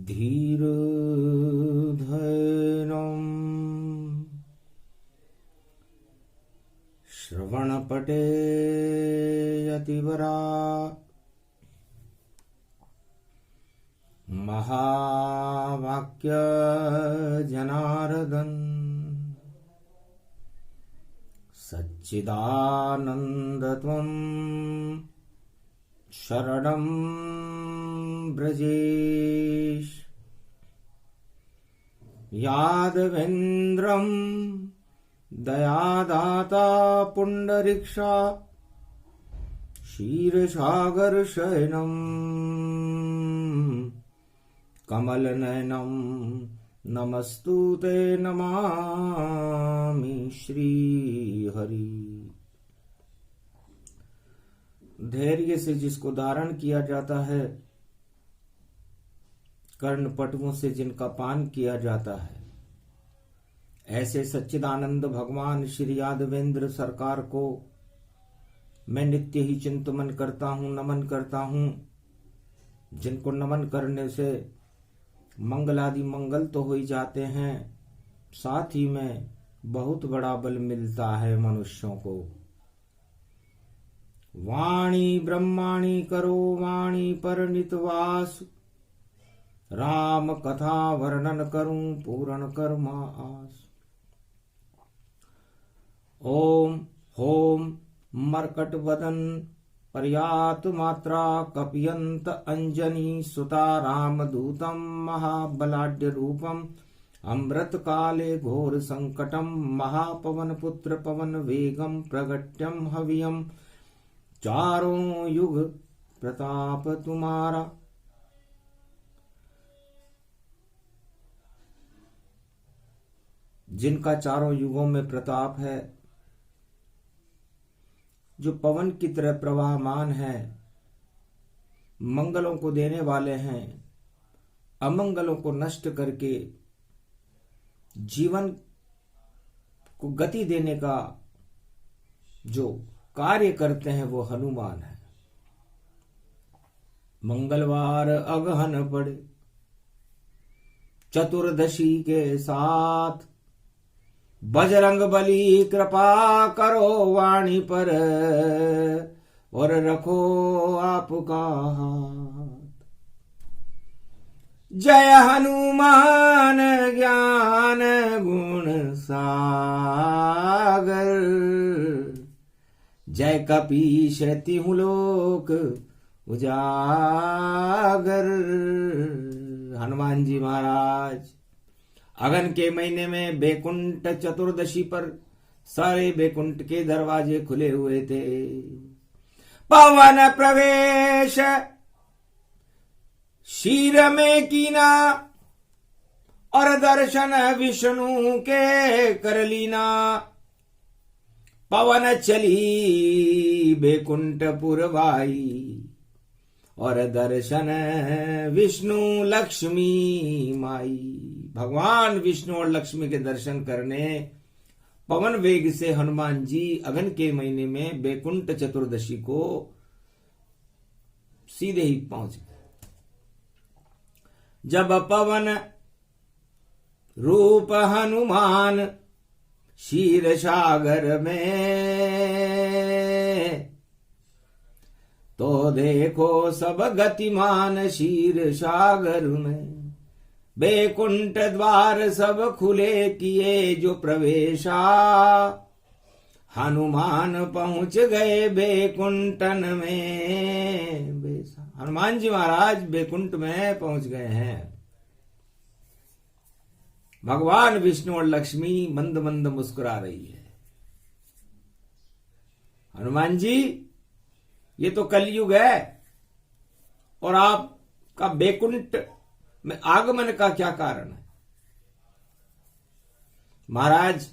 धीरधैर्यम् श्रवणपटे यतिवरा महावाक्य जनार्दन सच्चिदानन्दत्वं शरणं ब्रजेश यादवेन्द्रं दयादाता पुण्डरीक्षा क्षीरसागरशयनं कमलनयनं नमस्तुते नमामि श्रीहरि। धैर्य से जिसको धारण किया जाता है, कर्णपटुओं से जिनका पान किया जाता है, ऐसे सच्चिदानंद भगवान श्री यादवेंद्र सरकार को मैं नित्य ही चिंतन करता हूं, नमन करता हूं। जिनको नमन करने से मंगल आदि मंगल तो हो ही जाते हैं, साथ ही में बहुत बड़ा बल मिलता है मनुष्यों को। वाणी ब्रह्माणी करो वाणी पर नितवास, राम कथा वर्णन करूं पूर्ण कर्मा आस। ओम होम मरकट वदन पर्यात मात्रा कपियंत अंजनी सुता रामदूतम महाबलाढ्य रूपम अमृत काले घोर संकटम महापवन पुत्र पवन वेगम प्रगट्यम हवियम चारों युग प्रताप तुम्हारा। जिनका चारों युगों में प्रताप है, जो पवन की तरह प्रवाहमान है, मंगलों को देने वाले हैं, अमंगलों को नष्ट करके जीवन को गति देने का जो कार्य करते हैं वो हनुमान है। मंगलवार अगहन पड़े चतुर्दशी के साथ, बजरंग बली कृपा करो वाणी पर और रखो आपका हाथ। जय हनुमान ज्ञान गुण सागर, जय कपीश तिहु लोक उजागर। हनुमान जी महाराज अगन के महीने में बैकुंठ चतुर्दशी पर सारे बैकुंठ के दरवाजे खुले हुए थे। पवन प्रवेश शीर में कीना और दर्शन विष्णु के कर लीना। पवन चली बैकुंठ पुरवाई और दर्शन विष्णु लक्ष्मी माई। भगवान विष्णु और लक्ष्मी के दर्शन करने पवन वेग से हनुमान जी अगन के महीने में बैकुंठ चतुर्दशी को सीधे ही पहुंच गए। जब पवन रूप हनुमान क्षीर सागर में, तो देखो सब गतिमान क्षीर सागर में। बैकुंठ द्वार सब खुले किए जो प्रवेशा, हनुमान पहुंच गए बैकुंठन में बेसा। हनुमान जी महाराज बैकुंठ में पहुंच गए हैं। भगवान विष्णु और लक्ष्मी मंद मंद मुस्कुरा रही है। हनुमान जी, ये तो कलयुग है और आपका बैकुंठ में आगमन का क्या कारण है? महाराज,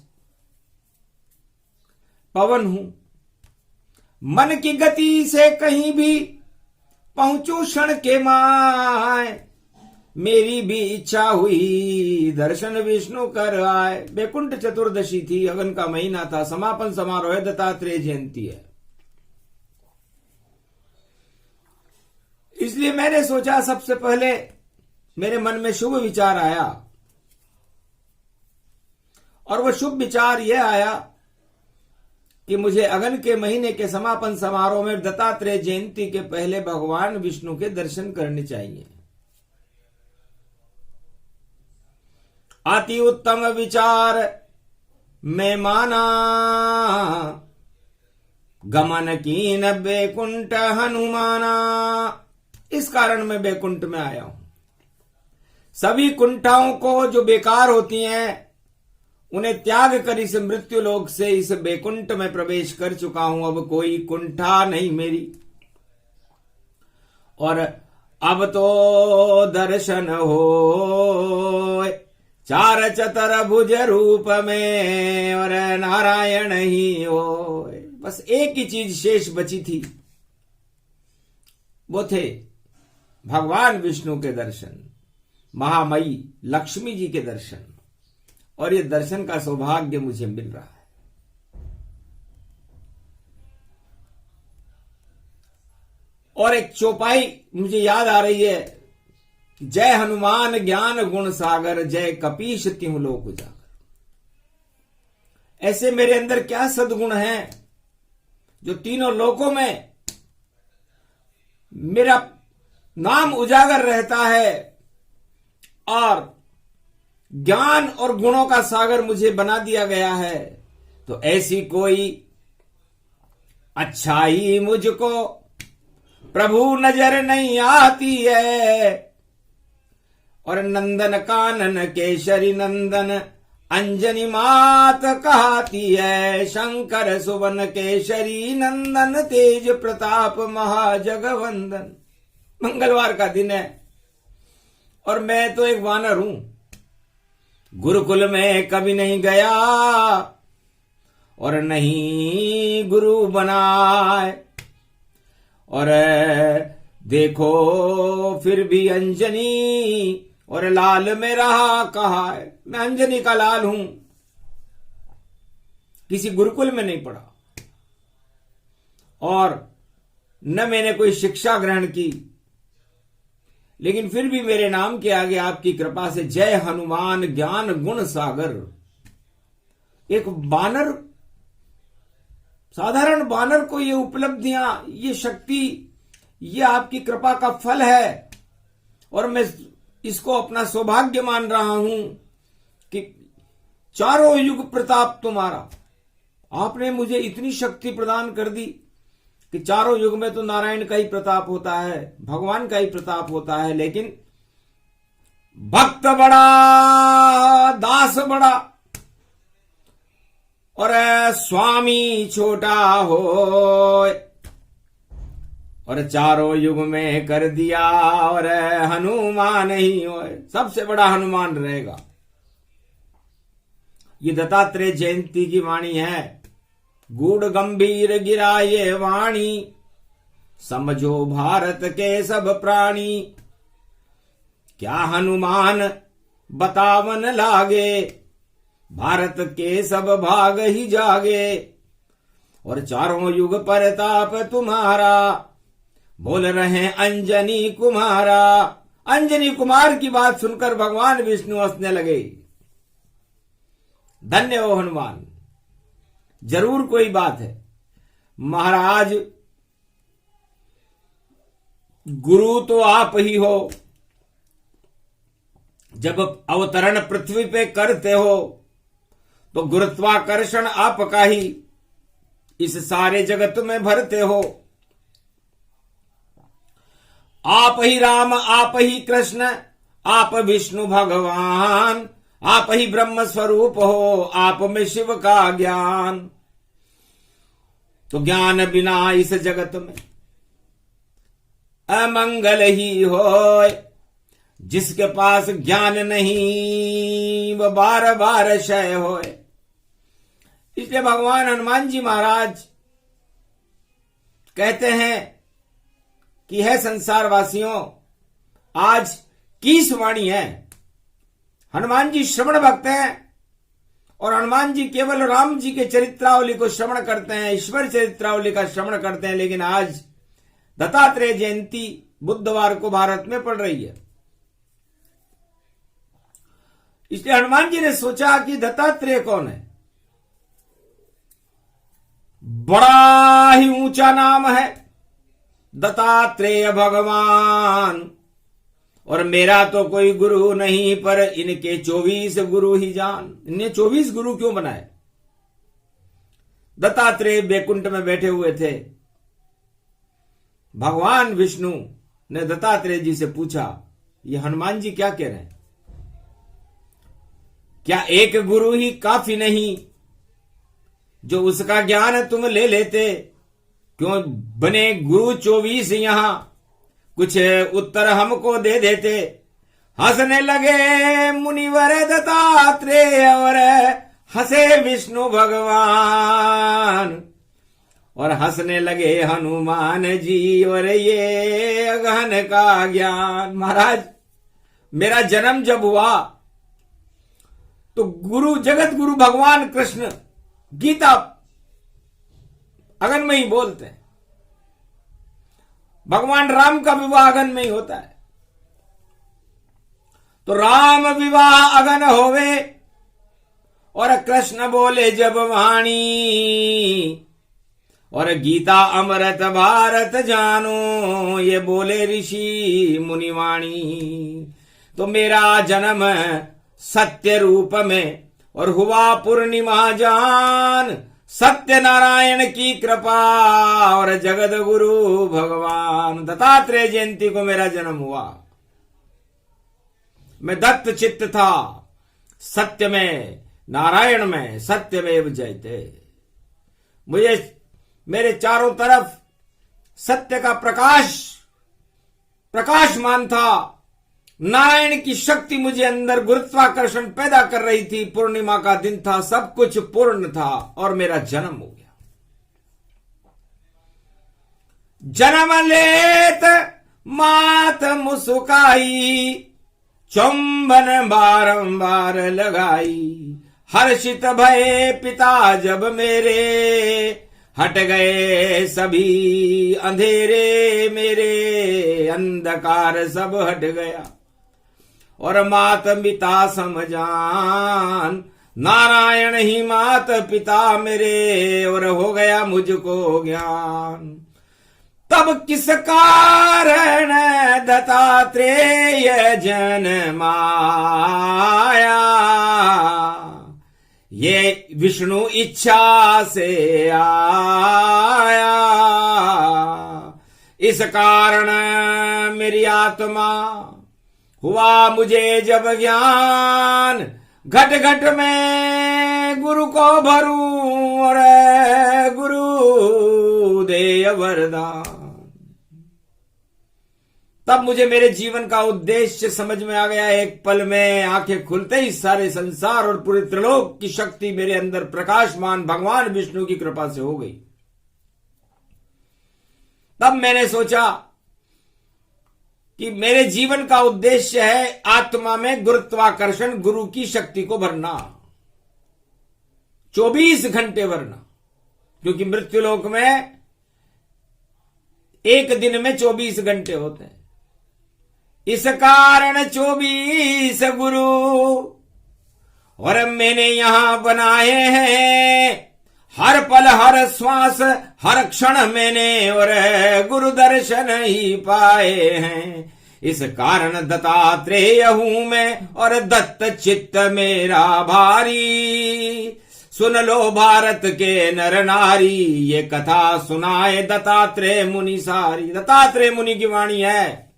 पवन हूं, मन की गति से कहीं भी पहुंचू क्षण के माय। मेरी भी इच्छा हुई दर्शन विष्णु कर आए। बैकुंठ चतुर्दशी थी, अगन का महीना था, समापन समारोह है, दत्तात्रेय जयंती है। इसलिए मैंने सोचा सबसे पहले मेरे मन में शुभ विचार आया, और वह शुभ विचार यह आया कि मुझे अगन के महीने के समापन समारोह में दत्तात्रेय जयंती के पहले भगवान विष्णु के दर्शन करने चाहिए। अति उत्तम विचार में माना, गमन कीन बैकुंठ हनुमाना। इस कारण मैं बैकुंठ में आया हूं। सभी कुंठाओं को जो बेकार होती हैं उन्हें त्याग कर इस मृत्यु लोक से इस बैकुंठ में प्रवेश कर चुका हूं। अब कोई कुंठा नहीं मेरी, और अब तो दर्शन हो चार चतर भुज रूप में, और नारायण ही हो। बस एक ही चीज शेष बची थी, वो थे भगवान विष्णु के दर्शन, महामयी लक्ष्मी जी के दर्शन, और ये दर्शन का सौभाग्य मुझे मिल रहा है। और एक चौपाई मुझे याद आ रही है, जय हनुमान ज्ञान गुण सागर, जय कपीश तिहु लोक उजागर। ऐसे मेरे अंदर क्या सद्गुण हैं जो तीनों लोकों में मेरा नाम उजागर रहता है, और ज्ञान और गुणों का सागर मुझे बना दिया गया है। तो ऐसी कोई अच्छाई मुझको प्रभु नजर नहीं आती है। और नंदन कानन केशरी नंदन अंजनी मात कहती है, शंकर सुवन केशरी नंदन तेज प्रताप महाजगवंदन। मंगलवार का दिन है और मैं तो एक वानर हूं, गुरुकुल में कभी नहीं गया और नहीं गुरु बनाए। और देखो फिर भी अंजनी और लाल में रहा कहा है। मैं अंजनी का लाल हूं, किसी गुरुकुल में नहीं पढ़ा और न मैंने कोई शिक्षा ग्रहण की, लेकिन फिर भी मेरे नाम के आगे आपकी कृपा से जय हनुमान ज्ञान गुण सागर। एक बानर, साधारण बानर को ये उपलब्धियां, ये शक्ति, ये आपकी कृपा का फल है, और मैं इसको अपना सौभाग्य मान रहा हूं कि चारों युग प्रताप तुम्हारा। आपने मुझे इतनी शक्ति प्रदान कर दी कि चारों युग में तो नारायण का ही प्रताप होता है, भगवान का ही प्रताप होता है, लेकिन भक्त बड़ा दास बड़ा और स्वामी छोटा हो, और चारों युग में कर दिया और हनुमान ही हो। सबसे बड़ा हनुमान रहेगा। ये दत्तात्रेय जयंती की वाणी है। गूढ़ गंभीर गिरा ये वाणी, समझो भारत के सब प्राणी। क्या हनुमान बतावन लागे, भारत के सब भाग ही जागे। और चारों युग परताप तुम्हारा, बोल रहे अंजनी कुमारा। अंजनी कुमार की बात सुनकर भगवान विष्णु हंसने लगे। धन्य हो हनुमान, जरूर कोई बात है। महाराज गुरु तो आप ही हो, जब अवतरण पृथ्वी पे करते हो तो गुरुत्वाकर्षण आपका ही इस सारे जगत में भरते हो। आप ही राम, आप ही कृष्ण, आप विष्णु भगवान, आप ही ब्रह्म स्वरूप हो, आप में शिव का ज्ञान। तो ज्ञान बिना इस जगत में अमंगल ही हो। जिसके पास ज्ञान नहीं वह बार बार क्षय होए। इसलिए भगवान हनुमान जी महाराज कहते हैं कि है संसार वासियों, आज किस वाणी है। हनुमान जी श्रवण भक्त हैं और हनुमान जी केवल राम जी के चरित्रावली को श्रवण करते हैं, ईश्वर चरित्रावली का श्रवण करते हैं। लेकिन आज दत्तात्रेय जयंती बुधवार को भारत में पड़ रही है। इसलिए हनुमान जी ने सोचा कि दत्तात्रेय कौन है, बड़ा ही ऊंचा नाम है दत्तात्रेय भगवान, और मेरा तो कोई गुरु नहीं, पर इनके 24 गुरु ही जान। इन्हें 24 गुरु क्यों बनाए? दत्तात्रेय बैकुंठ में बैठे हुए थे। भगवान विष्णु ने दत्तात्रेय जी से पूछा, ये हनुमान जी क्या कह रहे हैं? क्या एक गुरु ही काफी नहीं जो उसका ज्ञान तुम ले लेते? क्यों बने गुरु 24 यहां? कुछ उत्तर हमको दे देते। हंसने लगे मुनिवर दत्तात्रेय और हंसे विष्णु भगवान, और हंसने लगे हनुमान जी और ये अगहन का ज्ञान। महाराज, मेरा जन्म जब हुआ तो गुरु, जगत गुरु भगवान कृष्ण गीता अगन में ही बोलते हैं। भगवान राम का विवाह अगन में ही होता है। तो राम विवाह अगन होवे और कृष्ण बोले जब वाणी, और गीता अमृत भारत जानो, ये बोले ऋषि मुनिवाणी। तो मेरा जन्म सत्य रूप में और हुआ पूर्णिमा जान, सत्य नारायण की कृपा और जगत गुरु भगवान। दत्तात्रेय जयंती को मेरा जन्म हुआ। मैं दत्त चित्त था, सत्य में, नारायण में, सत्यमेव जयते। मुझे मेरे चारों तरफ सत्य का प्रकाशमान था। नारायण की शक्ति मुझे अंदर गुरुत्वाकर्षण पैदा कर रही थी। पूर्णिमा का दिन था, सब कुछ पूर्ण था और मेरा जन्म हो गया। जन्म लेत मात मुस्काई, चुंबन बारंबार लगाई। हर्षित भये पिता जब मेरे, हट गए सभी अंधेरे मेरे। अंधकार सब हट गया और मात पिता समझान, नारायण ही मात पिता मेरे, और हो गया मुझको ज्ञान। तब किस कारण दत्तात्रेय जन्माया, ये विष्णु इच्छा से आया। इस कारण मेरी आत्मा हुआ मुझे जब ज्ञान, घट घट में गुरु को भरूं और गुरु दे वरदान। तब मुझे मेरे जीवन का उद्देश्य समझ में आ गया। एक पल में आंखें खुलते ही सारे संसार और पूरे त्रिलोक की शक्ति मेरे अंदर प्रकाशमान भगवान विष्णु की कृपा से हो गई। तब मैंने सोचा कि मेरे जीवन का उद्देश्य है आत्मा में गुरुत्वाकर्षण, गुरु की शक्ति को भरना, 24 घंटे भरना। क्योंकि मृत्युलोक में एक दिन में 24 घंटे होते हैं। इस कारण 24 गुरु और मैंने यहां बनाए हैं। हर पल हर श्वास हर क्षण मैंने और गुरु दर्शन ही पाए हैं। इस कारण दत्तात्रेय हूं मैं और दत्त चित्त मेरा भारी। सुन लो भारत के नर नारी, ये कथा सुनाए दत्तात्रेय मुनि सारी। दत्तात्रेय मुनि की वाणी है,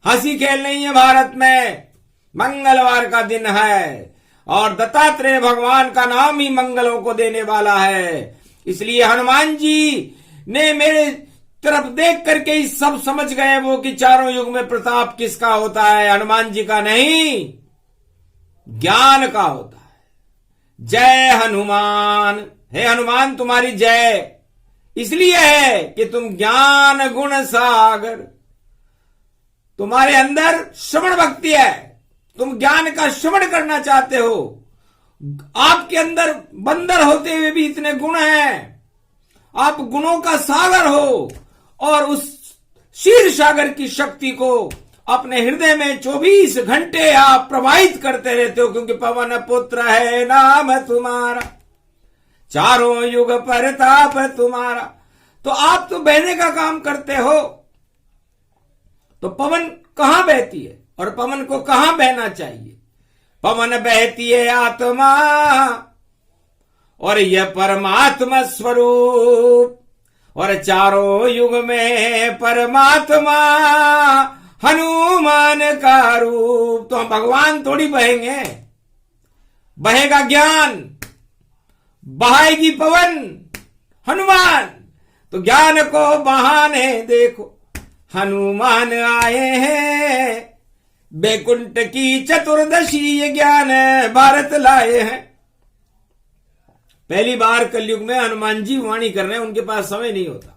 हंसी खेल नहीं है। भारत में मंगलवार का दिन है और दत्तात्रेय भगवान का नाम ही मंगलों को देने वाला है। इसलिए हनुमान जी ने मेरे तरफ देख करके ही सब समझ गए वो कि चारों युग में प्रताप किसका होता है, हनुमान जी का नहीं, ज्ञान का होता है। जय हनुमान। हे हनुमान, तुम्हारी जय इसलिए है कि तुम ज्ञान गुण सागर, तुम्हारे अंदर श्रवण भक्ति है, तुम ज्ञान का श्रवण करना चाहते हो। आपके अंदर बंदर होते हुए भी इतने गुण हैं, आप गुणों का सागर हो और उस क्षीर सागर की शक्ति को अपने हृदय में 24 घंटे आप प्रवाहित करते रहते हो, क्योंकि पवन पुत्र है नाम तुम्हारा, चारों युग परताप तुम्हारा। तो आप तो बहने का काम करते हो, तो पवन कहां बहती है और पवन को कहां बहना चाहिए? पवन बहती है आत्मा, और यह परमात्मा स्वरूप, और चारों युग में परमात्मा हनुमान का रूप। तो हम भगवान थोड़ी बहेंगे, बहेगा ज्ञान, बहाएगी पवन हनुमान। तो ज्ञान को बहाने देखो हनुमान आए हैं, बैकुंठ की चतुर्दशी ये ज्ञान भारत लाए हैं। पहली बार कलयुग में हनुमान जी वाणी कर रहे हैं, उनके पास समय नहीं होता,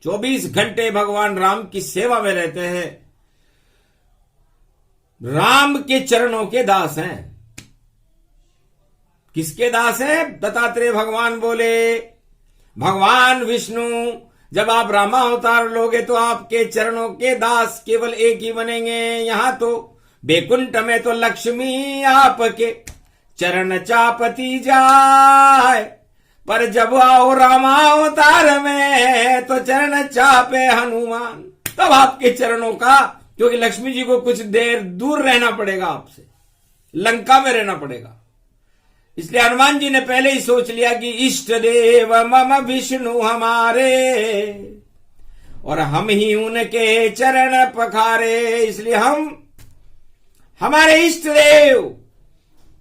24 घंटे भगवान राम की सेवा में रहते हैं, राम के चरणों के दास हैं। किसके दास हैं? दत्तात्रेय भगवान बोले, भगवान विष्णु जब आप रामावतार लोगे तो आपके चरणों के दास केवल एक ही बनेंगे। यहां तो बैकुंठ में तो लक्ष्मी आपके चरण चापती जाए, पर जब आओ रामावतार में तो चरण चापे हनुमान। तब आपके चरणों का, क्योंकि लक्ष्मी जी को कुछ देर दूर रहना पड़ेगा आपसे, लंका में रहना पड़ेगा, इसलिए हनुमान जी ने पहले ही सोच लिया कि इष्ट देव मम विष्णु हमारे, और हम ही उनके चरण पखारे। इसलिए हम हमारे इष्ट देव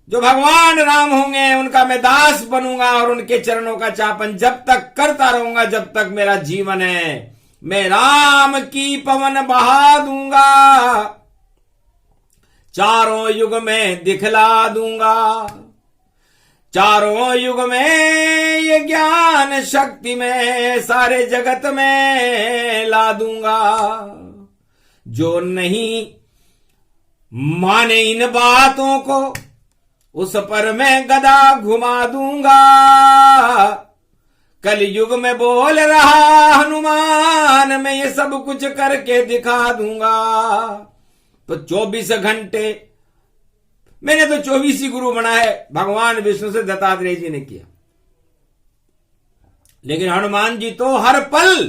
जो भगवान राम होंगे उनका मैं दास बनूंगा, और उनके चरणों का चापन जब तक करता रहूंगा जब तक मेरा जीवन है। मैं राम की पवन बहा दूंगा, चारों युग में दिखला दूंगा, चारों युग में ये ज्ञान शक्ति में सारे जगत में ला दूंगा। जो नहीं माने इन बातों को उस पर मैं गदा घुमा दूंगा। कल युग में बोल रहा हनुमान, मैं ये सब कुछ करके दिखा दूंगा। तो 24 घंटे मैंने तो 24 ही गुरु बनाए, भगवान विष्णु से दत्तात्रेय जी ने किया, लेकिन हनुमान जी तो हर पल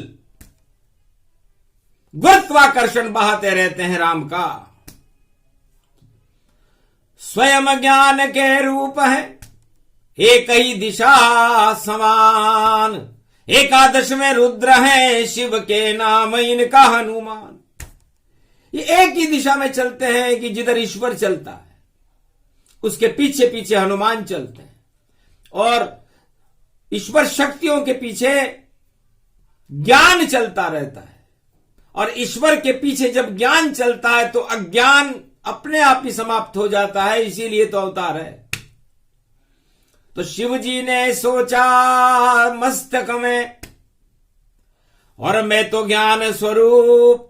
गुरुत्वाकर्षण बहाते रहते हैं राम का। स्वयं ज्ञान के रूप है, एक ही दिशा समान, एकादश में रुद्र है शिव के नाम इनका हनुमान। ये एक ही दिशा में चलते हैं कि जिधर ईश्वर चलता है उसके पीछे पीछे हनुमान चलते हैं, और ईश्वर शक्तियों के पीछे ज्ञान चलता रहता है। और ईश्वर के पीछे जब ज्ञान चलता है तो अज्ञान अपने आप ही समाप्त हो जाता है, इसीलिए तो अवतार है। तो शिव जी ने सोचा मस्तक में, और मैं तो ज्ञान स्वरूप,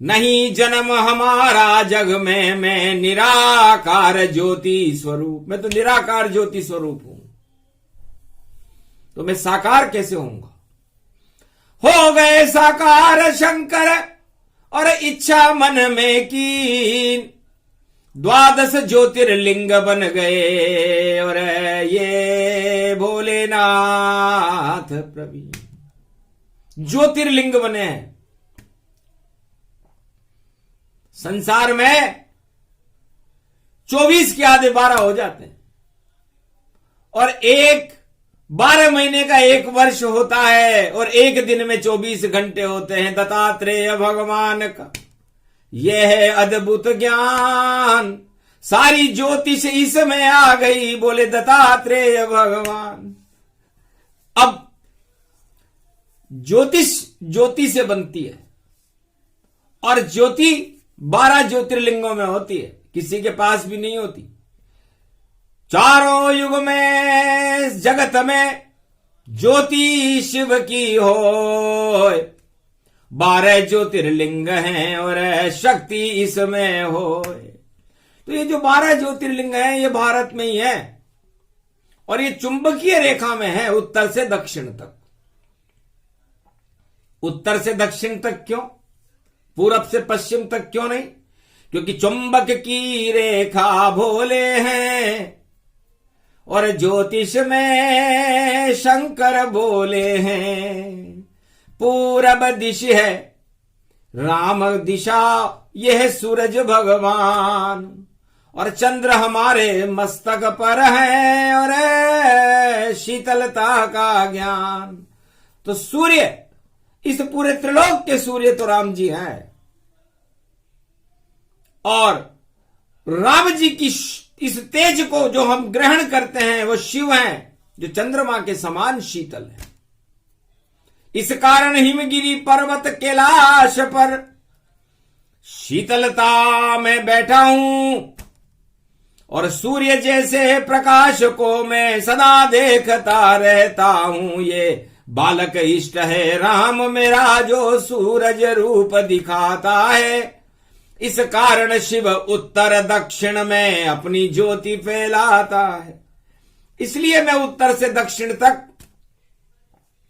नहीं जन्म हमारा जग में, मैं निराकार ज्योति स्वरूप, मैं तो निराकार ज्योति स्वरूप हूं, तो मैं साकार कैसे होऊंगा? हो गए साकार शंकर और इच्छा मन में की, 12 ज्योतिर्लिंग बन गए और ये भोलेनाथ प्रवीण ज्योतिर्लिंग बने हैं। संसार में 24 के आधे 12 हो जाते हैं, और 12 महीने का 1 वर्ष होता है, और एक दिन में 24 घंटे होते हैं। दत्तात्रेय भगवान का यह है अद्भुत ज्ञान, सारी ज्योतिष इसमें आ गई, बोले दत्तात्रेय भगवान। अब ज्योतिष ज्योति से बनती है, और ज्योति 12 ज्योतिर्लिंगों में होती है, किसी के पास भी नहीं होती। चारों युग में जगत में ज्योति शिव की हो, 12 ज्योतिर्लिंग हैं और शक्ति इसमें हो। तो ये जो 12 ज्योतिर्लिंग हैं ये भारत में ही है, और ये चुंबकीय रेखा में है, उत्तर से दक्षिण तक। उत्तर से दक्षिण तक क्यों? पूरब से पश्चिम तक क्यों नहीं? क्योंकि चुंबक की रेखा भोले हैं और ज्योतिष में शंकर बोले हैं। पूरब दिश है राम दिशा, यह सूरज भगवान, और चंद्र हमारे मस्तक पर है और शीतलता का ज्ञान। तो सूर्य, इस पूरे त्रिलोक के सूर्य तो राम जी हैं, और राम जी की इस तेज को जो हम ग्रहण करते हैं वो शिव हैं, जो चंद्रमा के समान शीतल है। इस कारण हिमगिरी पर्वत कैलाश पर शीतलता में बैठा हूं, और सूर्य जैसे प्रकाश को मैं सदा देखता रहता हूं। ये बालक इष्ट है राम मेरा, जो सूरज रूप दिखाता है। इस कारण शिव उत्तर दक्षिण में अपनी ज्योति फैलाता है। इसलिए मैं उत्तर से दक्षिण तक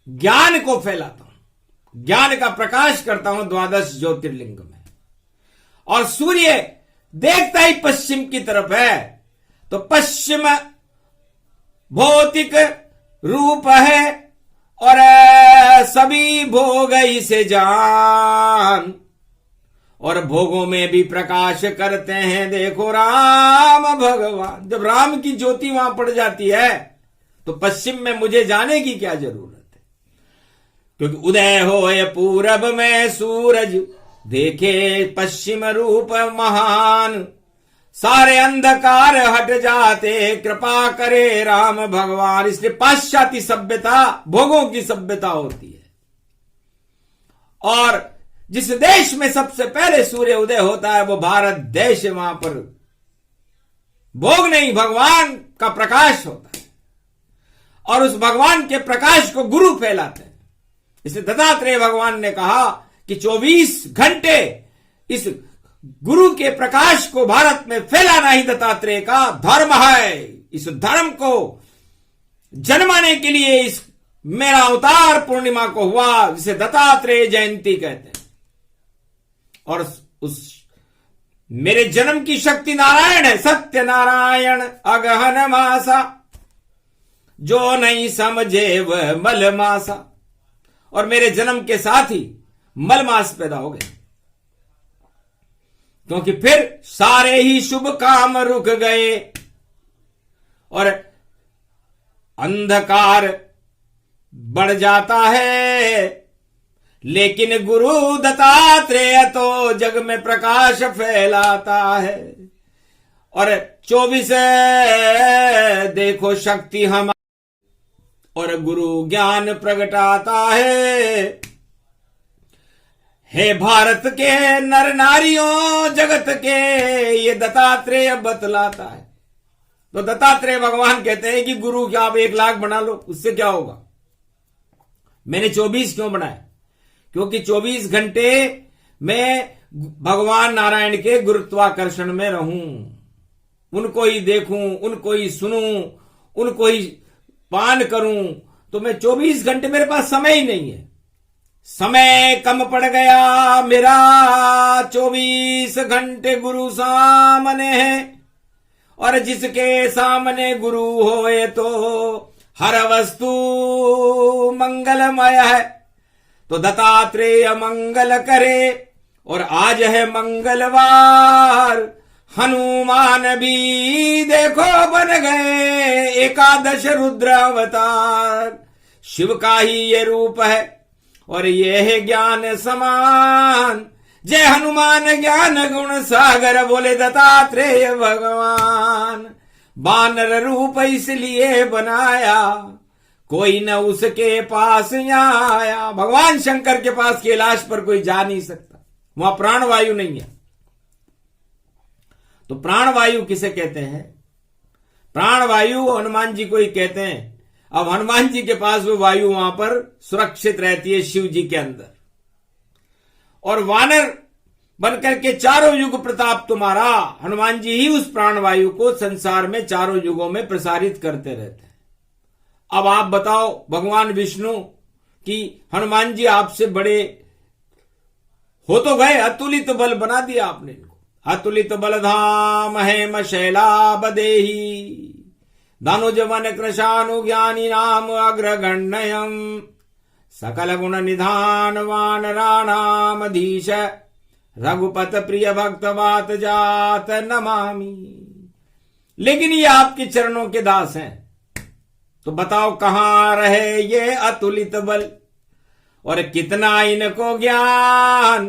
ज्ञान को फैलाता हूं, ज्ञान का प्रकाश करता हूं 12 ज्योतिर्लिंग में। और सूर्य देखता ही पश्चिम की तरफ है, तो पश्चिम भौतिक रूप है और सभी भोग इसे जान, और भोगों में भी प्रकाश करते हैं। देखो राम भगवान, जब राम की ज्योति वहां पड़ जाती है तो पश्चिम में मुझे जाने की क्या जरूरत है? क्योंकि उदय होए पूरब में सूरज, देखे पश्चिम रूप महान। सारे अंधकार हट जाते, कृपा करे राम भगवान। इसलिए पाश्चात्य सभ्यता भोगों की सभ्यता होती है, और जिस देश में सबसे पहले सूर्य उदय होता है वो भारत देश है। वहां पर भोग नहीं, भगवान का प्रकाश होता है, और उस भगवान के प्रकाश को गुरु फैलाते हैं। इसलिए दत्तात्रेय भगवान ने कहा कि 24 घंटे इस गुरु के प्रकाश को भारत में फैलाना ही दत्तात्रेय का धर्म है। इस धर्म को जन्माने के लिए इस मेरा अवतार पूर्णिमा को हुआ, जिसे दत्तात्रेय जयंती कहते हैं। और उस मेरे जन्म की शक्ति नारायण है, सत्य नारायण अगहन मासा, जो नहीं समझे वह मल मासा। और मेरे जन्म के साथ ही मलमास पैदा हो गए, क्योंकि फिर सारे ही शुभ काम रुक गए और अंधकार बढ़ जाता है। लेकिन गुरु दत्तात्रेय तो जग में प्रकाश फैलाता है। और 24 देखो शक्ति हमारी, और गुरु ज्ञान प्रगटाता है। हे भारत के नर नारियों जगत के, ये दत्तात्रेय बतलाता है। तो दत्तात्रेय भगवान कहते हैं कि गुरु क्या आप 1 लाख बना लो, उससे क्या होगा? मैंने 24 क्यों बनाया? क्योंकि 24 घंटे मैं भगवान नारायण के गुरुत्वाकर्षण में रहूं, उनको ही देखूं, उनको ही सुनूं, उनको ही पान करूं। तो मैं 24 घंटे, मेरे पास समय ही नहीं है, समय कम पड़ गया मेरा। 24 घंटे गुरु सामने है, और जिसके सामने गुरु होए तो हर वस्तु मंगलमय है। तो दत्तात्रेय मंगल करे, और आज है मंगलवार। हनुमान भी देखो बन गए 11 रुद्र अवतार। शिव का ही ये रूप है और ये है ज्ञान समान। जय हनुमान ज्ञान गुण सागर, बोले दत्तात्रेय भगवान। बानर रूप इसलिए बनाया, कोई न उसके पास आया। भगवान शंकर के पास कैलाश पर कोई जा नहीं सकता, वहां प्राणवायु नहीं है। तो प्राणवायु किसे कहते हैं? प्राणवायु हनुमान जी को ही कहते हैं। अब हनुमान जी के पास वो वायु वहां पर सुरक्षित रहती है शिव जी के अंदर। और वानर बनकर के चारों युग प्रताप तुम्हारा, हनुमान जी ही उस प्राणवायु को संसार में चारों युगों में प्रसारित करते रहते हैं। अब आप बताओ भगवान विष्णु कि हनुमान जी आपसे बड़े हो तो गए, अतुलित बल बना दिया आपने इनको। अतुलित बलधाम हेम शैलाबदेही दानुज मन कृशानु ज्ञानी नाम अग्रगण्यम सकल गुण निधान वानराणामधीश रघुपत प्रिय भक्त बात जात नमामि। लेकिन ये आपके चरणों के दास हैं, तो बताओ कहां रहे ये अतुलित बल और कितना इनको ज्ञान।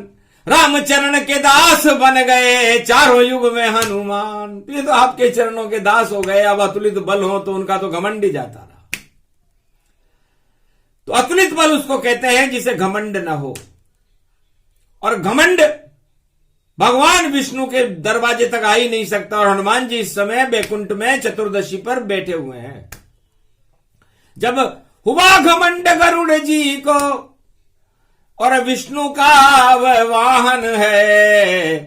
रामचरण के दास बन गए चारों युग में हनुमान। ये तो आपके चरणों के दास हो गए, अब अतुलित बल हो तो उनका तो घमंड ही जाता रहा। तो अतुलित बल उसको कहते हैं जिसे घमंड न हो। और घमंड भगवान विष्णु के दरवाजे तक आ ही नहीं सकता। और हनुमान जी इस समय बैकुंठ में चतुर्दशी पर बैठे हुए हैं। जब हुआ घमंड गरुड़ जी को और विष्णु का वह वाहन है,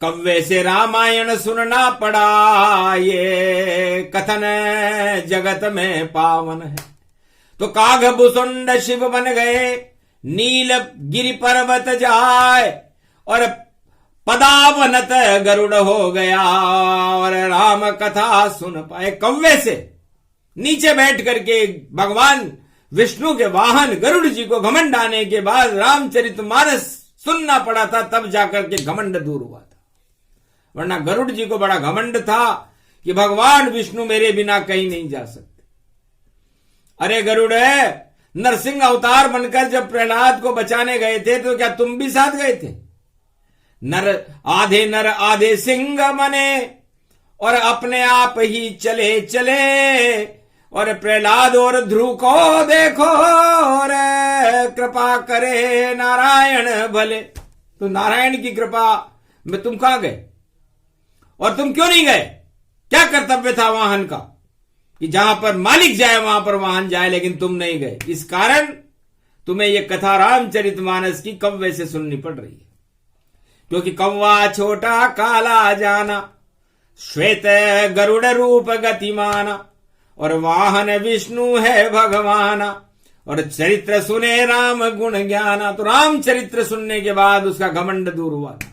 कव्वे से रामायण सुनना पड़ा, ये कथन जगत में पावन है। तो काघ भुसुंड शिव बन गए, नील गिरि पर्वत जाए और पदावनत गरुड़ हो गया और राम कथा सुन पाए। कव्वे से नीचे बैठ करके भगवान विष्णु के वाहन गरुड़ जी को घमंड आने के बाद रामचरितमानस सुनना पड़ा था, तब जाकर के घमंड दूर हुआ था। वरना गरुड़ जी को बड़ा घमंड था कि भगवान विष्णु मेरे बिना कहीं नहीं जा सकते। अरे गरुड़ नरसिंह अवतार बनकर जब प्रहलाद को बचाने गए थे तो क्या तुम भी साथ गए थे? नर आधे सिंह बने और अपने आप ही चले चले। और प्रहलाद और ध्रुव को देखो और कृपा करे नारायण भले। तो नारायण की कृपा में तुम कहां गए और तुम क्यों नहीं गए? क्या कर्तव्य था वाहन का कि जहां पर मालिक जाए वहां पर वाहन जाए, लेकिन तुम नहीं गए। इस कारण तुम्हें यह कथा रामचरितमानस की कव्वे से सुननी पड़ रही है। क्योंकि कौवा छोटा काला जाना, श्वेत गरुड़ रूप गतिमाना, और वाहन विष्णु है भगवाना, और चरित्र सुने राम गुण ज्ञाना। तो राम चरित्र सुनने के बाद उसका घमंड दूर हुआ था।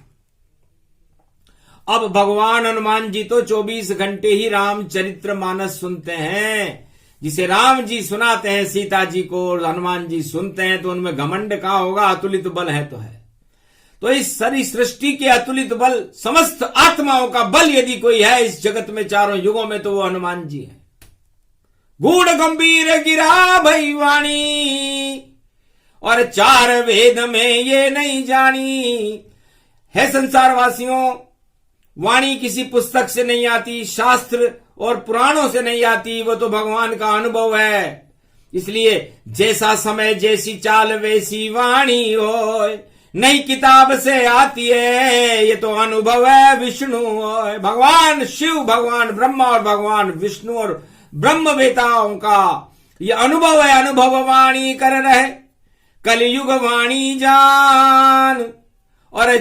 अब भगवान हनुमान जी तो 24 घंटे ही राम चरित्र मानस सुनते हैं। जिसे राम जी सुनाते हैं सीता जी को और हनुमान जी सुनते हैं, तो उनमें घमंड कहां होगा? अतुलित बल है तो है। तो इस सारी सृष्टि के अतुलित बल, समस्त आत्माओं का बल यदि कोई है इस जगत में चारों युगों में, तो वो हनुमान जी है। गूढ़ गंभीर गिरा भई वाणी और चार वेद में ये नहीं जानी। है संसार वासियों, वाणी किसी पुस्तक से नहीं आती, शास्त्र और पुराणों से नहीं आती, वो तो भगवान का अनुभव है। इसलिए जैसा समय जैसी चाल वैसी वाणी हो, नई किताब से आती है, ये तो अनुभव है विष्णु। भगवान शिव, भगवान ब्रह्मा और भगवान विष्णु और ब्रह्मवेताओं का ये अनुभव है। अनुभव वाणी कर रहे कलयुग वाणी जान। और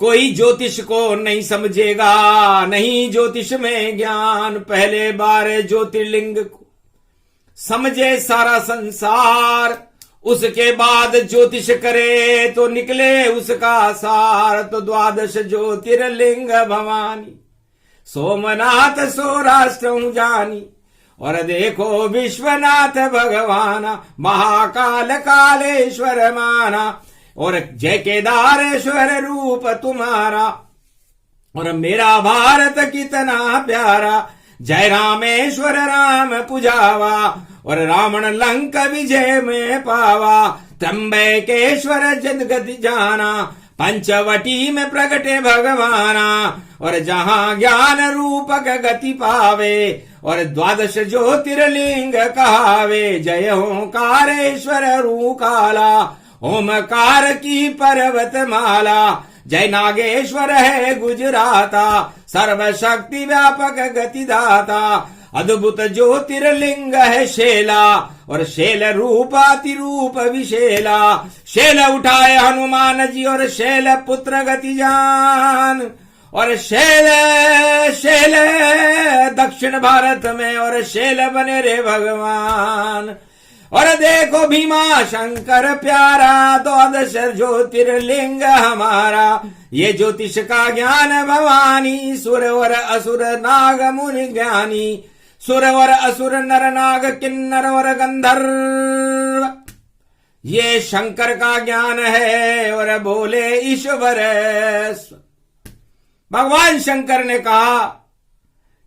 कोई ज्योतिष को नहीं समझेगा, नहीं ज्योतिष में ज्ञान। पहले बार ज्योतिर्लिंग को समझे सारा संसार, उसके बाद ज्योतिष करे तो निकले उसका सार। तो द्वादश ज्योतिर्लिंग भवानी, सोमनाथ सौराष्ट्र जानी, और देखो विश्वनाथ भगवाना, महाकाल कालेश्वर माना, और जय केदारेश्वर रूप तुम्हारा, और मेरा भारत कितना प्यारा। जय रामेश्वर राम पुजावा, और रावण लंक विजय में पावा। त्र्यंबकेश्वर जगति जाना, पंचवटी में प्रगटे भगवाना, और जहां ज्ञान रूपक गति पावे, और द्वादश ज्योतिर्लिंग कहावे। जय ओंकारेश्वर रूकाला, ओमकार की पर्वत माला। जय नागेश्वर है गुजराता, सर्वशक्ति व्यापक गति दाता। अद्भुत ज्योतिर्लिंग है शेला, और शेल रूपाति रूप विशेला। शेल उठाए हनुमान जी और शेल पुत्र गति जान, और शेल दक्षिण भारत में, और शेल बने रे भगवान। और देखो भीमा शंकर प्यारा, द्वादश ज्योतिर्लिंग हमारा। ये ज्योतिष का ज्ञान भवानी, सुरवर असुर नाग मुनि ज्ञानी। सुरवर असुर नर नाग किन्नर और गंधर्व, ये शंकर का ज्ञान है और बोले ईश्वर। भगवान शंकर ने कहा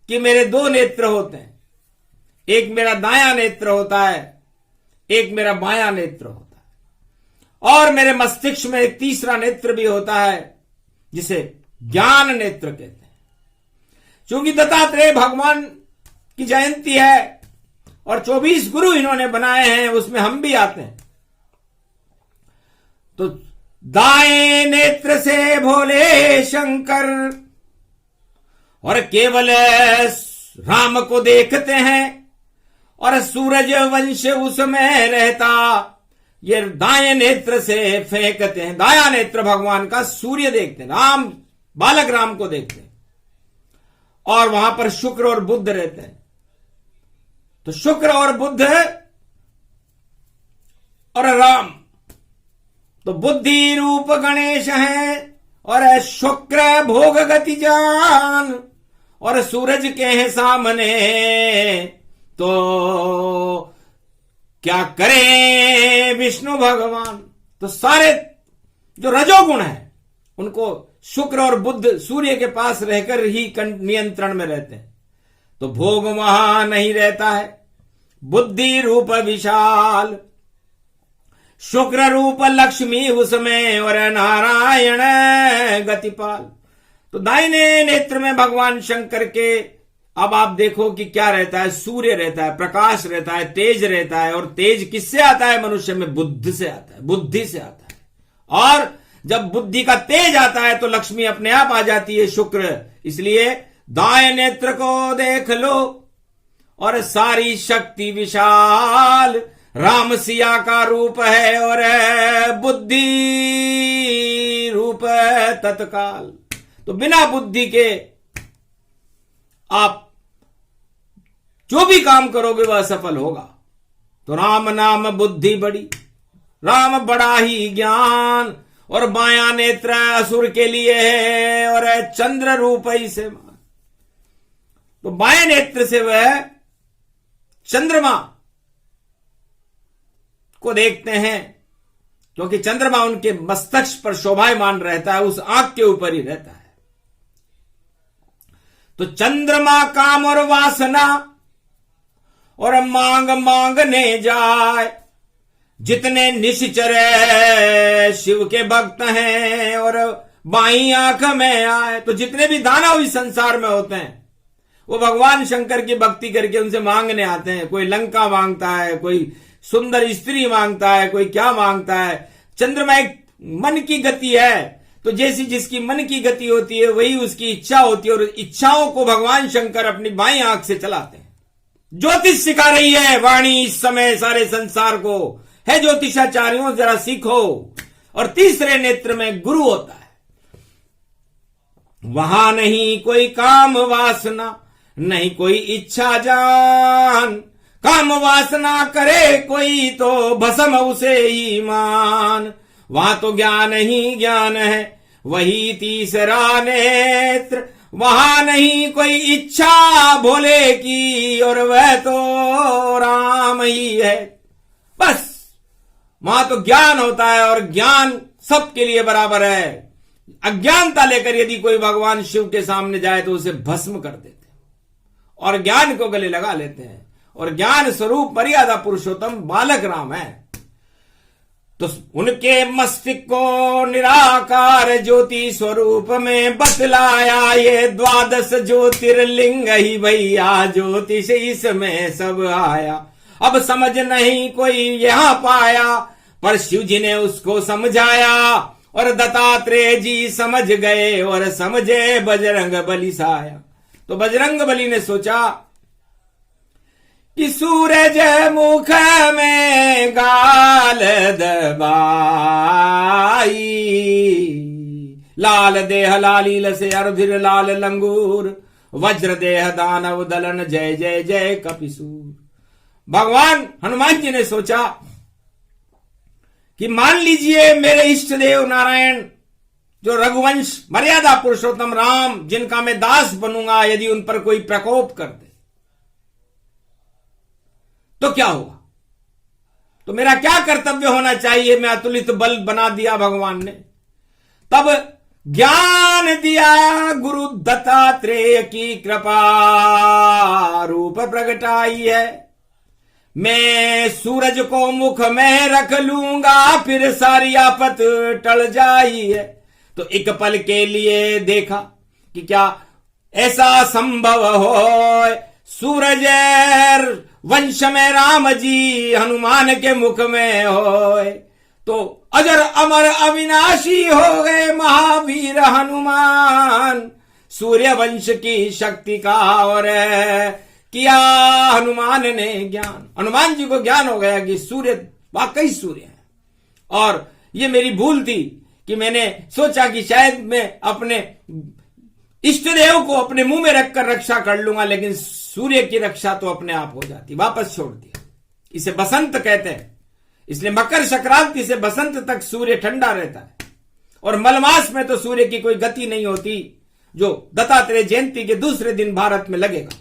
कि मेरे दो नेत्र होते हैं, एक मेरा दायां नेत्र होता है, एक मेरा बायां नेत्र होता है, और मेरे मस्तिष्क में एक तीसरा नेत्र भी होता है जिसे ज्ञान नेत्र कहते हैं। क्योंकि दत्तात्रेय भगवान की जयंती है और 24 गुरु इन्होंने बनाए हैं, उसमें हम भी आते हैं। तो दाएं नेत्र से भोले शंकर और केवल राम को देखते हैं और सूरज वंश उसमें रहता, ये दाएं नेत्र से फेंकते हैं। दाया नेत्र भगवान का सूर्य देखते हैं, राम बालक राम को देखते हैं, और वहां पर शुक्र और बुध रहते हैं। तो शुक्र और बुध और राम, तो बुद्धि रूप गणेश है और शुक्र भोग गति जान, और सूरज के हैं सामने तो क्या करें विष्णु भगवान। तो सारे जो रजोगुण है उनको शुक्र और बुध सूर्य के पास रहकर ही नियंत्रण में रहते हैं। तो भोग वहां नहीं रहता है। बुद्धि रूप विशाल, शुक्र रूप लक्ष्मी उसमें और नारायण गतिपाल। तो दाहिने नेत्र में भगवान शंकर के अब आप देखो कि क्या रहता है, सूर्य रहता है, प्रकाश रहता है, तेज रहता है। और तेज किससे आता है मनुष्य में? बुद्धि से आता है, बुद्धि से आता है। और जब बुद्धि का तेज आता है तो लक्ष्मी अपने आप आ जाती है, शुक्र। इसलिए दाएं नेत्र को देख लो और सारी शक्ति विशाल, राम सिया का रूप है और बुद्धि रूप तत्काल। तो बिना बुद्धि के आप जो भी काम करोगे वह सफल होगा। तो राम नाम बुद्धि बड़ी, राम बड़ा ही ज्ञान, और बायां नेत्र असुर के लिए है और चंद्र रूप इसे मान। तो बाएं नेत्र से वह चंद्रमा को देखते हैं, क्योंकि चंद्रमा उनके मस्तक पर शोभायमान रहता है, उस आंख के ऊपर ही रहता है। तो चंद्रमा काम और वासना और मांग मांगने जाए, जितने निश्चर शिव के भक्त हैं और बाई आंख में आए। तो जितने भी दानव इस संसार में होते हैं वो भगवान शंकर की भक्ति करके उनसे मांगने आते हैं। कोई लंका मांगता है, कोई सुंदर स्त्री मांगता है, कोई क्या मांगता है। चंद्रमा एक मन की गति है, तो जैसी जिसकी मन की गति होती है वही उसकी इच्छा होती है, और इच्छाओं को भगवान शंकर अपनी बाईं आंख से चलाते हैं। ज्योतिष सिखा रही है वाणी इस समय सारे संसार को, है ज्योतिषाचार्यों जरा सीखो। और तीसरे नेत्र में गुरु होता है, वहां नहीं कोई काम वासना, नहीं कोई इच्छा जान। काम वासना करे कोई तो भस्म उसे ईमान। वहां तो ज्ञान ही ज्ञान है, वही तीसरा नेत्र। वहां नहीं कोई इच्छा भोले की, और वह तो राम ही है। बस वहां तो ज्ञान होता है, और ज्ञान सबके लिए बराबर है। अज्ञानता लेकर यदि कोई भगवान शिव के सामने जाए तो उसे भस्म कर देते हैं और ज्ञान को गले लगा लेते हैं। और ज्ञान स्वरूप मर्यादा पुरुषोत्तम बालक राम है। तो उनके मस्तिष्क को निराकार ज्योति स्वरूप में बतलाया, ये द्वादश ज्योतिर्लिंग ही भैया, ज्योतिष इसमें सब आया। अब समझ नहीं कोई यहां पाया, पर शिव जी ने उसको समझाया, और दत्तात्रेय जी समझ गए और समझे बजरंग बली साया। तो बजरंग बली ने सोचा कि सूरज मुख में गाल दबाई, लाल देह लालील से अरुधिर लाल लंगूर, वज्र देह दानव दलन जय जय जय कपिसूर। भगवान हनुमान जी ने सोचा कि मान लीजिए मेरे इष्ट देव नारायण जो रघुवंश मर्यादा पुरुषोत्तम राम जिनका मैं दास बनूंगा, यदि उन पर कोई प्रकोप कर दे तो क्या होगा? तो मेरा क्या कर्तव्य होना चाहिए? मैं अतुलित बल बना दिया भगवान ने। तब ज्ञान दिया गुरु दत्तात्रेय की कृपा रूप प्रगटाई है। मैं सूरज को मुख में रख लूंगा, फिर सारी आफत टल जाई है। तो एक पल के लिए देखा कि क्या ऐसा संभव हो। सूरज वंश में राम जी हनुमान के मुख में होए, तो अजर अमर अविनाशी हो गए महावीर हनुमान। सूर्य वंश की शक्ति का और किया हनुमान ने ज्ञान। हनुमान जी को ज्ञान हो गया कि सूर्य वाकई सूर्य है, और ये मेरी भूल थी कि मैंने सोचा कि शायद मैं अपने इष्ट देव को अपने मुंह में रखकर रक्षा कर लूंगा, लेकिन सूर्य की रक्षा तो अपने आप हो जाती। वापस छोड़ दिया। इसे बसंत कहते हैं, इसलिए मकर संक्रांति से बसंत तक सूर्य ठंडा रहता है, और मलमास में तो सूर्य की कोई गति नहीं होती, जो दत्तात्रेय जयंती के दूसरे दिन भारत में लगेगा।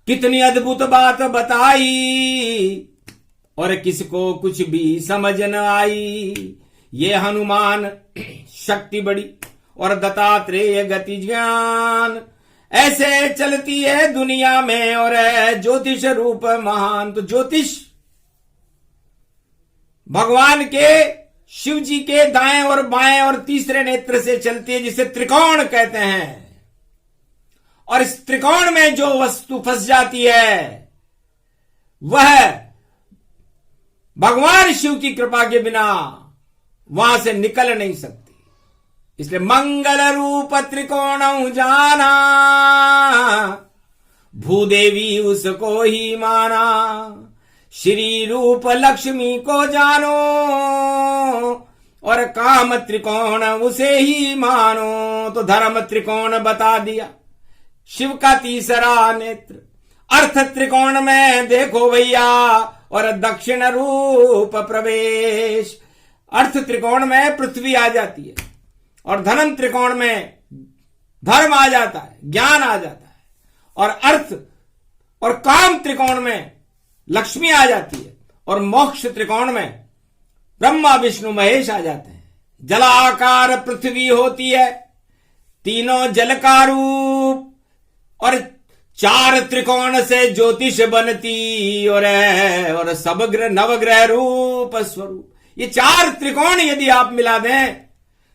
कितनी अद्भुत बात बताई और किसको कुछ भी समझ न आई। ये हनुमान शक्ति बड़ी और दत्तात्रेय गति ज्ञान, ऐसे चलती है दुनिया में और ज्योतिष रूप महान। तो ज्योतिष भगवान के शिव जी के दाएं और बाएं और तीसरे नेत्र से चलती है, जिसे त्रिकोण कहते हैं। और इस त्रिकोण में जो वस्तु फंस जाती है वह भगवान शिव की कृपा के बिना वहां से निकल नहीं सकती। इसलिए मंगल रूप त्रिकोण जाना, भूदेवी उसको ही माना। श्री रूप लक्ष्मी को जानो और काम त्रिकोण उसे ही मानो। तो धर्म त्रिकोण बता दिया, शिव का तीसरा नेत्र। अर्थ त्रिकोण में देखो भैया और दक्षिण रूप प्रवेश। अर्थ त्रिकोण में पृथ्वी आ जाती है, और धर्म त्रिकोण में धर्म आ जाता है, ज्ञान आ जाता है। और अर्थ और काम त्रिकोण में लक्ष्मी आ जाती है, और मोक्ष त्रिकोण में ब्रह्मा विष्णु महेश आ जाते हैं। जलाकार पृथ्वी होती है, तीनों जल का रूप, और चार त्रिकोण से ज्योतिष बनती और सब ग्रह नवग्रह रूप स्वरूप। ये चार त्रिकोण यदि आप मिला दें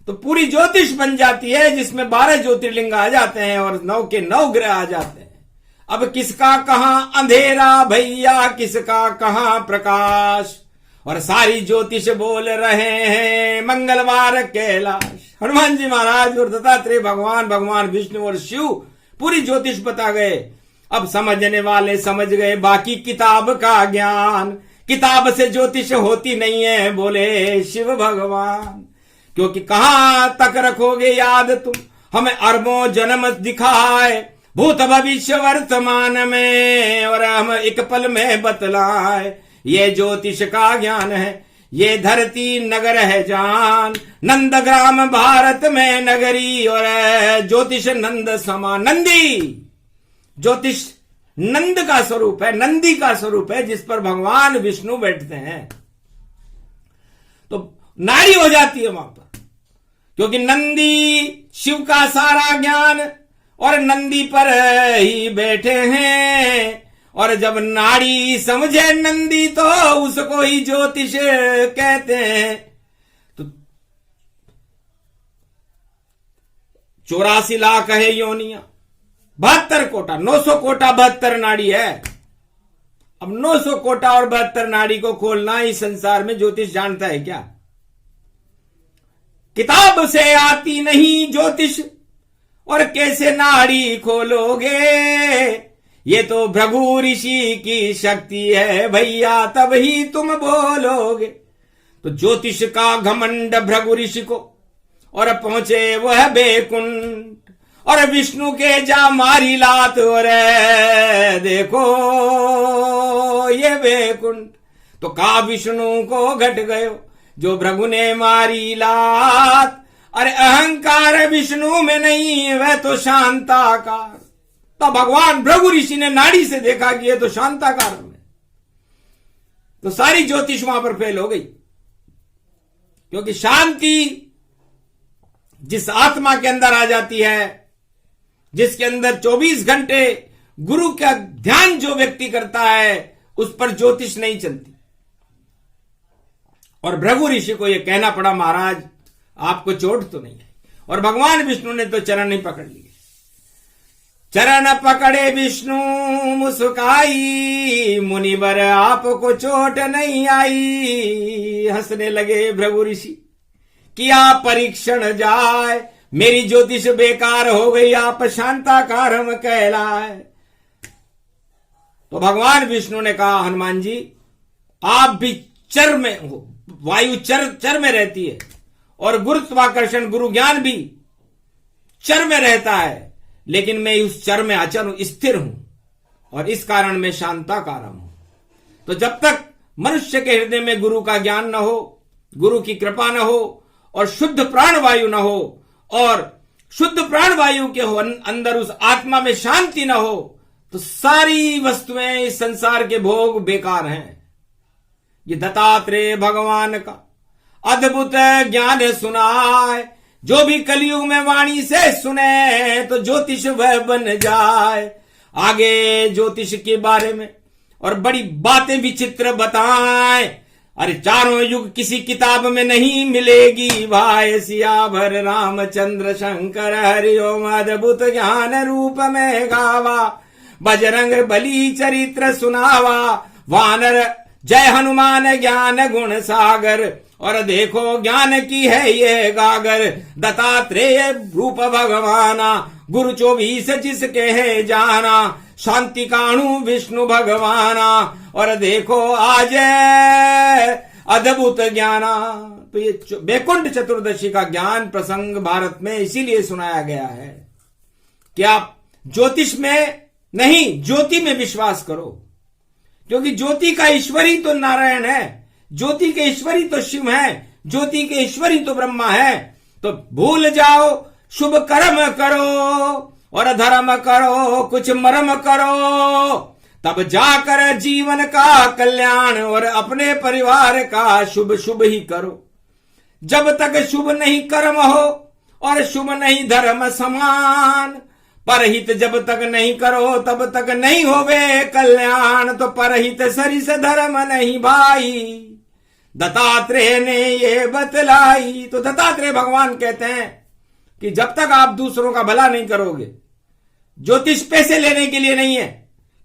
तो पूरी ज्योतिष बन जाती है, जिसमें 12 ज्योतिर्लिंग आ जाते हैं और 9 के 9 ग्रह आ जाते हैं। अब किसका कहां अंधेरा भैया, किसका कहां प्रकाश, और सारी ज्योतिष बोल रहे हैं मंगलवार कैलाश। हनुमान जी महाराज और दत्तात्रेय भगवान, भगवान विष्णु और शिव पूरी ज्योतिष बता गए। अब समझने वाले समझ गए, बाकी किताब का ज्ञान। किताब से ज्योतिष होती नहीं है, बोले शिव भगवान। क्योंकि कहां तक रखोगे याद तुम, हमें अरबों जन्म दिखाए भूत भविष्य वर्तमान में, और हम एक पल में बतलाए। ये ज्योतिष का ज्ञान है, ये धरती नगर है जान। नंदग्राम भारत में नगरी, और ज्योतिष नंद समा। नंदी ज्योतिष नंद का स्वरूप है, नंदी का स्वरूप है, जिस पर भगवान विष्णु बैठते हैं। तो नारी हो जाती है वहां पर, क्योंकि नंदी शिव का सारा ज्ञान और नंदी पर ही बैठे हैं। और जब नाड़ी समझे नंदी तो उसको ही ज्योतिष कहते हैं। तो 84 लाख है योनिया, 72 कोटा, 900 कोटा 72 नाड़ी है। अब 900 कोटा और 72 नाड़ी को खोलना इस संसार में ज्योतिष जानता है क्या? किताब से आती नहीं ज्योतिष, और कैसे नाड़ी खोलोगे? ये तो भृगु ऋषि की शक्ति है भैया, तब ही तुम बोलोगे। तो ज्योतिष का घमंड भृगु ऋषि को, और पहुंचे वह बैकुंठ, और विष्णु के जा मारी लात, और देखो ये वैकुंठ। तो का विष्णु को घट गयो जो भृगु ने मारी लात। अरे अहंकार विष्णु में नहीं, वह तो शांताकार। तो भगवान भृगु ऋषि ने नाड़ी से देखा कि ये तो शांताकार में, तो सारी ज्योतिष वहां पर फेल हो गई। क्योंकि शांति जिस आत्मा के अंदर आ जाती है, जिसके अंदर 24 घंटे गुरु का ध्यान जो व्यक्ति करता है, उस पर ज्योतिष नहीं चलती। और भृगु ऋषि को यह कहना पड़ा, महाराज आपको चोट तो नहीं आई। और भगवान विष्णु ने तो चरण ही पकड़ लिए। चरण पकड़े विष्णु मुस्काई, मुनिवर आपको चोट नहीं आई। हंसने लगे भृगु ऋषि, किया परीक्षण जाए, मेरी ज्योतिष बेकार हो गई, आप शांताकारम कहलाए। तो भगवान विष्णु ने कहा, हनुमान जी आप भी चर में हो, वायु चर में रहती है, और गुरुत्वाकर्षण गुरु ज्ञान भी चर में रहता है, लेकिन मैं उस चर में अचर हूं, स्थिर हूं, और इस कारण मैं शांताकारम हूं। तो जब तक मनुष्य के हृदय में गुरु का ज्ञान न हो, गुरु की कृपा न हो, और शुद्ध प्राणवायु न हो, और शुद्ध प्राणवायु के अंदर उस आत्मा में शांति न हो, तो सारी वस्तुएं इस संसार के भोग बेकार हैं। ये दत्तात्रेय भगवान का अद्भुत ज्ञान सुनाए, जो भी कलयुग में वाणी से सुने, तो ज्योतिष वह बन जाए। आगे ज्योतिष के बारे में और बड़ी बातें विचित्र बताएं। अरे चारों युग किसी किताब में नहीं मिलेगी भाई। सियावर रामचंद्र शंकर हरिओम अद्भुत ज्ञान रूप में गावा, बजरंग बली चरित्र सुनावा, वानर जय हनुमान ज्ञान गुण सागर, और देखो ज्ञान की है ये गागर। दत्तात्रेय रूप भगवाना, गुरु 24 जिसके है जाना, शांति काणु विष्णु भगवाना, और देखो आज अद्भुत ज्ञाना। तो ये वैकुंठ चतुर्दशी का ज्ञान प्रसंग भारत में इसीलिए सुनाया गया है कि आप ज्योतिष में नहीं, ज्योति में विश्वास करो, क्योंकि ज्योति का ईश्वर ही तो नारायण है, ज्योति के ईश्वर ही तो शिव है, ज्योति के ईश्वर ही तो ब्रह्मा है। तो भूल जाओ, शुभ कर्म करो और धर्म करो, कुछ मर्म करो, तब जाकर जीवन का कल्याण और अपने परिवार का शुभ शुभ ही करो। जब तक शुभ नहीं कर्म हो और शुभ नहीं धर्म समान, परहित जब तक नहीं करो तब तक नहीं होवे कल्याण। तो परहित सरिस धर्म नहीं भाई, दत्तात्रेय ने ये बतलाई। तो दत्तात्रेय भगवान कहते हैं कि जब तक आप दूसरों का भला नहीं करोगे, ज्योतिष पैसे लेने के लिए नहीं है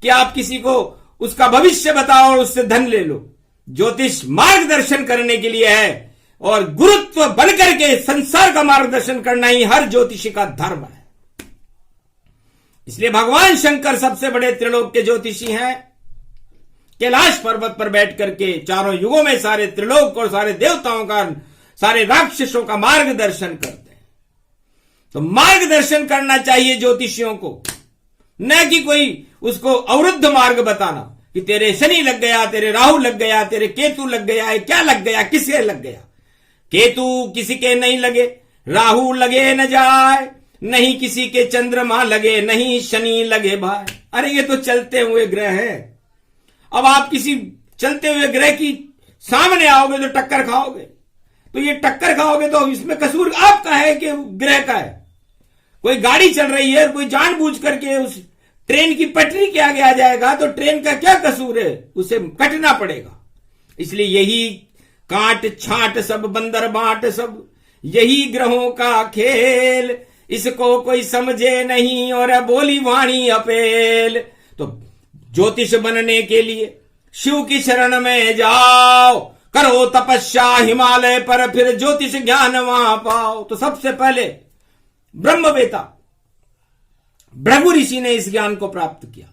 कि आप किसी को उसका भविष्य बताओ और उससे धन ले लो। ज्योतिष मार्गदर्शन करने के लिए है, और गुरुत्व बनकर के संसार का मार्गदर्शन करना ही हर ज्योतिषी का धर्म है। इसलिए भगवान शंकर सबसे बड़े त्रिलोक के ज्योतिषी हैं। कैलाश पर्वत पर बैठ करके चारों युगों में सारे त्रिलोक और सारे देवताओं का, सारे राक्षसों का मार्गदर्शन करते हैं। तो मार्गदर्शन करना चाहिए ज्योतिषियों को, न कि कोई उसको अवरुद्ध मार्ग बताना कि तेरे शनि लग गया, तेरे राहु लग गया, तेरे केतु लग गया है, क्या लग गया, किसके लग गया। केतु किसी के नहीं लगे, राहु लगे न जाए, नहीं किसी के चंद्रमा लगे, नहीं शनि लगे भाई। अरे ये तो चलते हुए ग्रह है। अब आप किसी चलते हुए ग्रह की सामने आओगे तो टक्कर खाओगे, तो ये टक्कर खाओगे तो इसमें कसूर आपका है कि ग्रह का है। कोई गाड़ी चल रही है, कोई जानबूझ करके उस ट्रेन की पटरी के आगे आ जाएगा, तो ट्रेन का क्या कसूर है, उसे कटना पड़ेगा। इसलिए यही कांट छांट सब बंदर बांट सब, यही ग्रहों का खेल, इसको कोई समझे नहीं और बोली वाणी अपेल। तो ज्योतिष बनने के लिए शिव की शरण में जाओ, करो तपस्या हिमालय पर, फिर ज्योतिष ज्ञान वहां पाओ। तो सबसे पहले ब्रह्मवेता भृगु ऋषि ने इस ज्ञान को प्राप्त किया,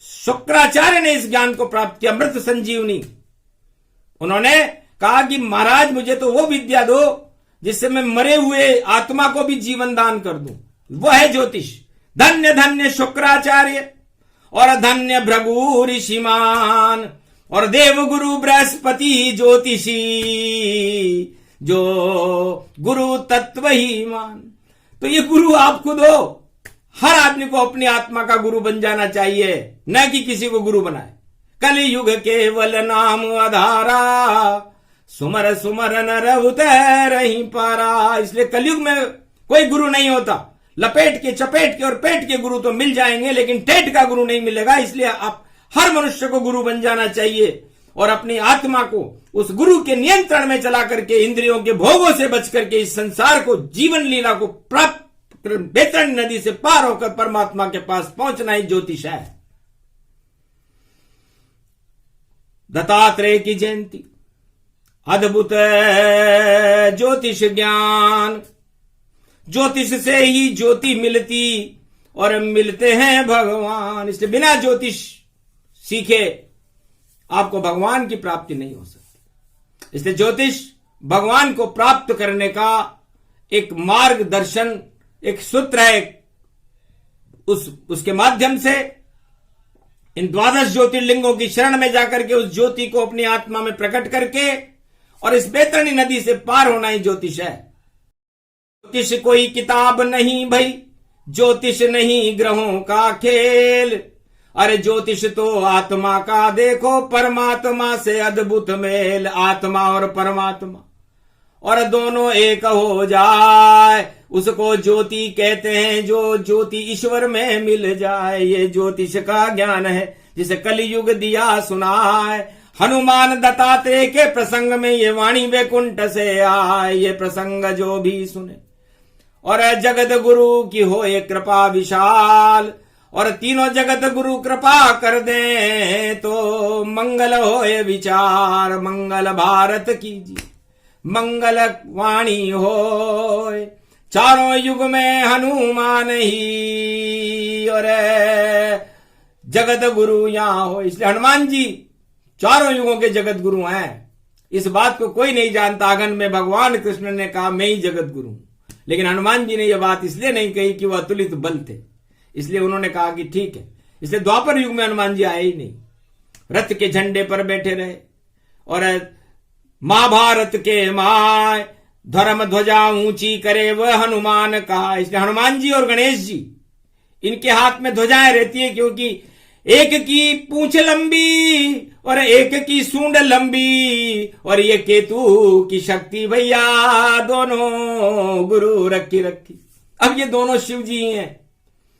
शुक्राचार्य ने इस ज्ञान को प्राप्त किया, अमृत संजीवनी। उन्होंने कहा कि महाराज मुझे तो वो विद्या दो जिससे मैं मरे हुए आत्मा को भी जीवन दान कर दूं। वो है ज्योतिष। धन्य धन्य शुक्राचार्य और धन्य भृगु ऋषिमान और देवगुरु बृहस्पति ज्योतिषी, जो गुरु तत्व ही मान। तो ये गुरु आप खुद हो। हर आदमी को अपनी आत्मा का गुरु बन जाना चाहिए, न कि किसी को गुरु बनाए। कलियुग केवल नाम आधारा, सुमर सुमर नर उतरहि पारा। इसलिए कलयुग में कोई गुरु नहीं होता। लपेट के, चपेट के और पेट के गुरु तो मिल जाएंगे, लेकिन टेट का गुरु नहीं मिलेगा। इसलिए आप हर मनुष्य को गुरु बन जाना चाहिए और अपनी आत्मा को उस गुरु के नियंत्रण में चला करके, इंद्रियों के भोगों से बच करके इस संसार को, जीवन लीला को प्राप्त, बैतरणी नदी से पार होकर परमात्मा के पास पहुंचना ही ज्योतिष है। दत्तात्रेय की जयंती, अद्भुत ज्योतिष ज्ञान। ज्योतिष से ही ज्योति मिलती और मिलते हैं भगवान। इसलिए बिना ज्योतिष सीखे आपको भगवान की प्राप्ति नहीं हो सकती। इसलिए ज्योतिष भगवान को प्राप्त करने का एक मार्गदर्शन, एक सूत्र है। उसके माध्यम से इन 12 ज्योतिर्लिंगों की शरण में जाकर के उस ज्योति को अपनी आत्मा में प्रकट करके और इस बैतरणी नदी से पार होना ही ज्योतिष है। ज्योतिष कोई किताब नहीं भाई, ज्योतिष नहीं ग्रहों का खेल। अरे ज्योतिष तो आत्मा का देखो, परमात्मा से अद्भुत मेल। आत्मा और परमात्मा और दोनों एक हो जाए, उसको ज्योति कहते हैं। जो ज्योति ईश्वर में मिल जाए, ये ज्योतिष का ज्ञान है जिसे कलियुग दिया सुनाए। हनुमान दत्तात्रेय के प्रसंग में ये वाणी वैकुंठ से आए, ये प्रसंग जो भी सुने और जगत गुरु की होए कृपा विशाल। और तीनों जगत गुरु कृपा कर दे तो मंगल होए विचार। मंगल भारत कीजिए, मंगल वाणी होए। चारों युग में हनुमान ही और जगत गुरु यहां हो। इसलिए हनुमान जी चारों युगों के जगत गुरु हैं। इस बात को कोई नहीं जानता। आगन में भगवान कृष्ण ने कहा मैं ही जगत गुरु हूं, लेकिन हनुमान जी ने यह बात इसलिए नहीं कही कि वह अतुलित बल थे। इसलिए उन्होंने कहा कि ठीक है। इसलिए द्वापर युग में हनुमान जी आए ही नहीं, रथ के झंडे पर बैठे रहे और महाभारत के माय धर्म ध्वजा ऊंची करे वह हनुमान कहा। इसलिए हनुमान जी और गणेश जी, इनके हाथ में ध्वजाएं रहती है, क्योंकि एक की पूंछ लंबी और एक की सूंड लंबी और ये केतु की शक्ति भैया, दोनों गुरु रखी। अब ये दोनों शिव जी ही हैं।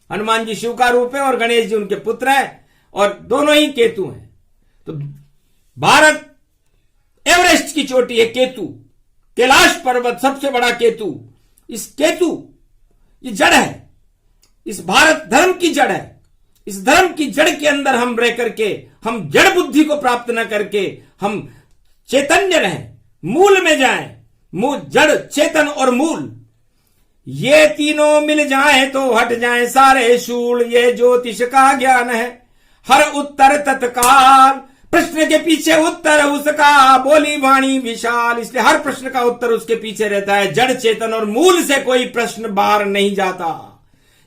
हनुमान जी शिव का रूप है और गणेश जी उनके पुत्र हैं और दोनों ही केतु हैं। तो भारत एवरेस्ट की चोटी है केतु, कैलाश पर्वत सबसे बड़ा केतु। इस केतु, ये जड़ है, इस भारत धर्म की जड़ है। इस धर्म की जड़ के अंदर हम रह करके, हम जड़ बुद्धि को प्राप्त न करके हम चैतन्य रहें, मूल में जाएं। जड़, चेतन और मूल, ये तीनों मिल जाएं तो हट जाएं सारे शूल। ये ज्योतिष का ज्ञान है। हर उत्तर तत्काल, प्रश्न के पीछे उत्तर उसका, बोली वाणी विशाल। इसलिए हर प्रश्न का उत्तर उसके पीछे रहता है। जड़, चेतन और मूल से कोई प्रश्न बाहर नहीं जाता।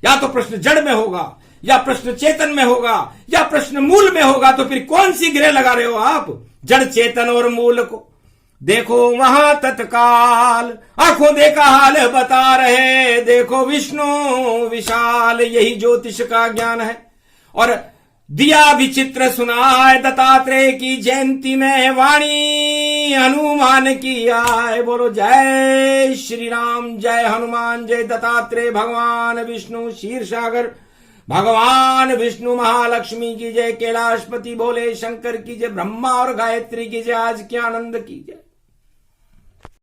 या तो प्रश्न जड़ में होगा, या प्रश्न चेतन में होगा, या प्रश्न मूल में होगा। तो फिर कौन सी ग्रह लगा रहे हो आप? जड़, चेतन और मूल को देखो वहां तत्काल। आंखों देखा हाल बता रहे, देखो विष्णु विशाल। यही ज्योतिष का ज्ञान है। और दिया विचित्र सुनाए दत्तात्रेय की जयंती में वाणी हनुमान की आए। बोलो जय श्री राम, जय हनुमान, जय दत्तात्रेय भगवान विष्णु क्षीरसागर भगवान विष्णु महालक्ष्मी की जय, कैलाशपति भोले शंकर की जय, ब्रह्मा और गायत्री की जय, आज के आनंद की जय।